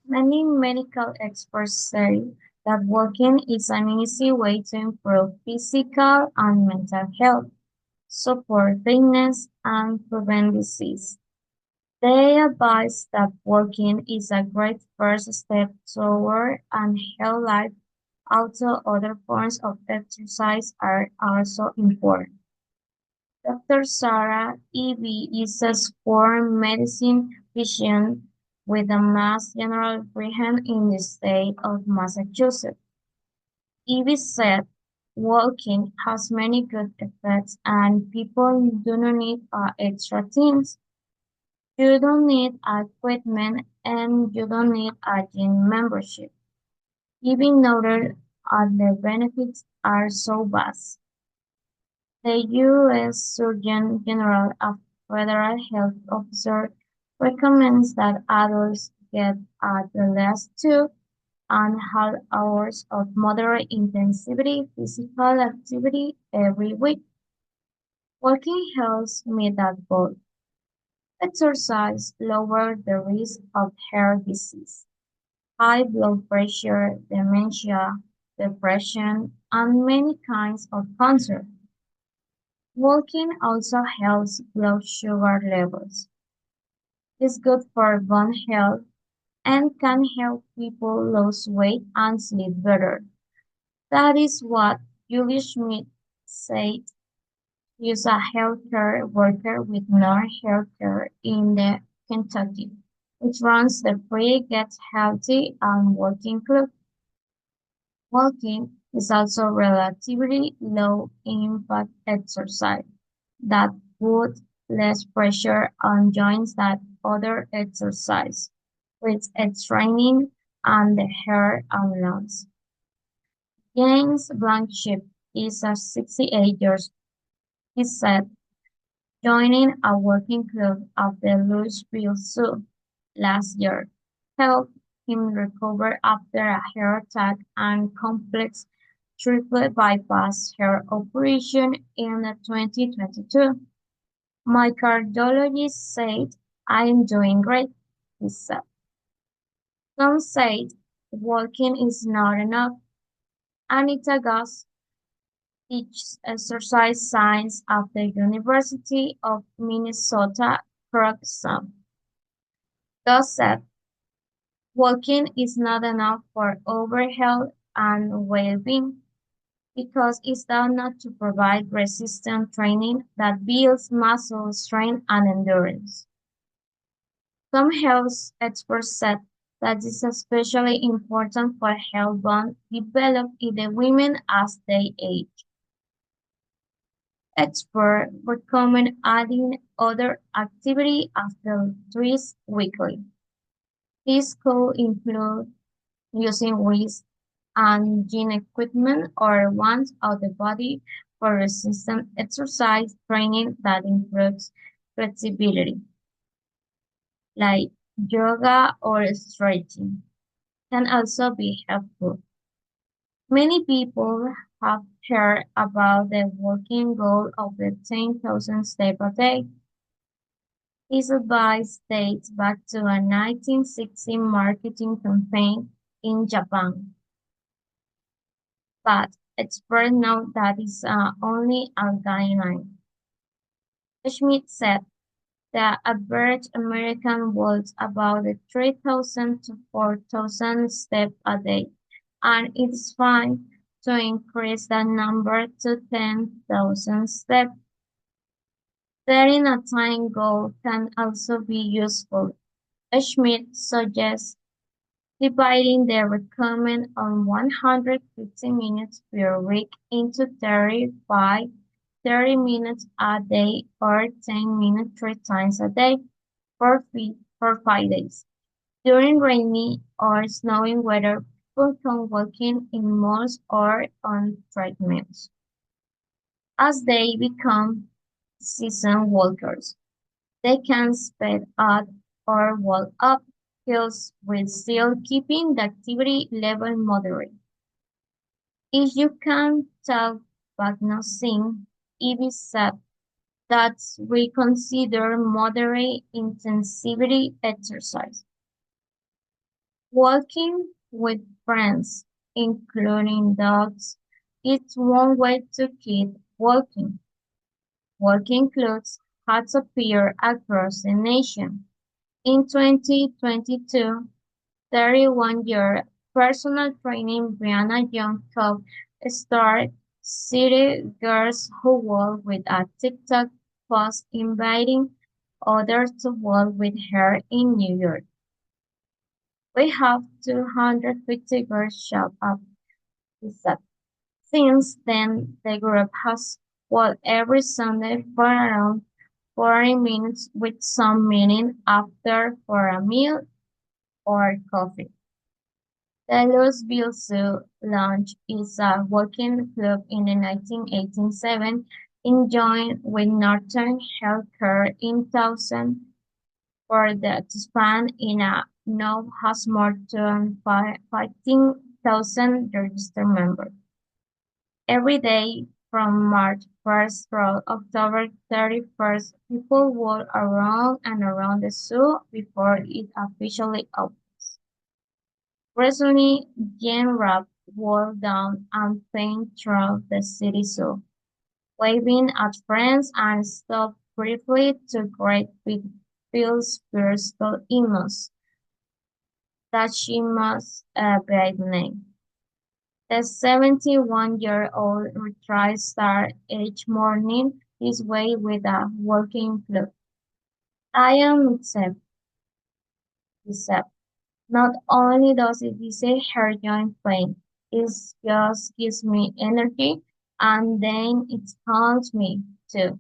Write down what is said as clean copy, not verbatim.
Many medical experts say that walking is an easy way to improve physical and mental health, support fitness, and prevent disease. They advise that walking is a great first step toward an healthy life, although other forms of exercise are also important. Doctor Sarah Eby is a sport medicine physician with a Mass General practice in the state of Massachusetts. Eby said, walking has many good effects and people do not need extra things. You don't need equipment and you don't need a gym membership. Eby noted the benefits are so vast. The U.S. Surgeon General, a federal health officer, recommends that adults get at least 2.5 hours of moderate intensity physical activity every week. Walking helps meet that goal. Exercise lowers the risk of heart disease, high blood pressure, dementia, depression, and many kinds of cancer. Walking also helps blood sugar levels, is good for bone health, and can help people lose weight and sleep better. That is what Julie Schmidt said. She's a healthcare worker with North Healthcare in the Kentucky, which runs the free Get Healthy and Walking Club. Walking is also relatively low impact exercise that put less pressure on joints than other exercise, with its training and the heart and lungs. James Blanchett is a 68 years. He said, joining a walking club at the Louisville Zoo last year helped him recover after a heart attack and complex triple bypass heart operation in 2022. My cardiologist said I'm doing great, he said. Some said walking is not enough. Anita Goss teaches exercise science at the University of Minnesota Crookston. Goss said walking is not enough for overall health and well-being because it's done not to provide resistance training that builds muscle strength and endurance. Some health experts said that this is especially important for health bonds developed in the women as they age. Experts recommend adding other activity after twice weekly. This could include using wrist and gym equipment or once out the body for resistance exercise training that improves flexibility, like yoga or stretching, can also be helpful. Many people have heard about the walking goal of the 10,000 steps a day. This advice dates back to a 1960 marketing campaign in Japan, but experts note that is only a guideline. Schmidt said the average American walks about 3,000 to 4,000 steps a day, and it is fine to increase that number to 10,000 steps. Setting a time goal can also be useful. Schmidt suggests dividing the requirement on 150 minutes per week into 30 minutes a day or 10 minutes 3 times a day for 5 days. During rainy or snowing weather, people can walking in malls or on treadmills. As they become seasoned walkers, they can speed up or walk up hills while still keeping the activity level moderate. If you can talk but not sing, it is said that we consider moderate intensity exercise. Walking with friends, including dogs, is one way to keep walking. Walking clubs has appeared across the nation. In 2022, 31-year personal training Brianna Young Cobb started City Girls Who Walk with a TikTok post inviting others to walk with her in New York. We have 250 girls show up, he said. Since then, the group has walked every Sunday for around 40 minutes with some meeting after for a meal or coffee. The Louisville Zoo Lounge is a walking club in the 1987 and joined with Northern Healthcare in 2000 for the expand in a now has more than 15,000 registered members. Every day from March 1st through October 31st, people walk around and around the zoo before it officially opens. Recently, Jen Rapp walked down and painted through the city zoo, waving at friends and stopped briefly to greet with Phil's spiritual hymns that she must by name. The 71-year-old retries start each morning his way with a walking club. I am except, except. Not only does it ease her joint pain, it just gives me energy and then it calms me too.